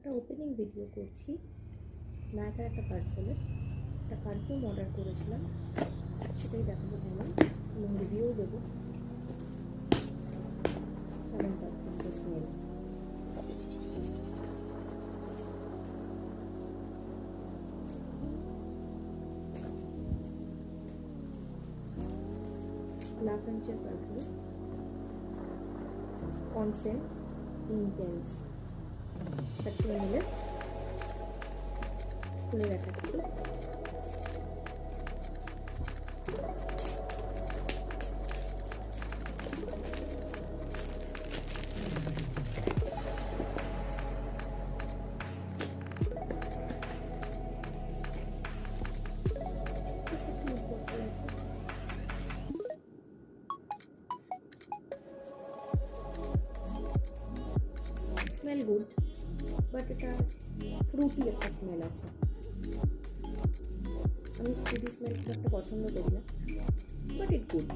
একটা opening video করছি নায়কার একটা পার্সেলের। একটা পারফিউম অর্ডার করেছিলাম, সেটাই দেখাবো ভালো এবং রিভিউ দেবো কেমন পারফিউমটা স্মেল। লা ফ্রেঞ্চের পারফিউম কনসেন্ট ইন্টেন্স 30 ml খুলে দেখাচ্ছি। স্মেল গুড, বাট এটা ফ্রুটি একটা স্মেল আছে। আমি ফ্রুটি স্মেল খুব একটা পছন্দ করি না, বাট ইট গুড।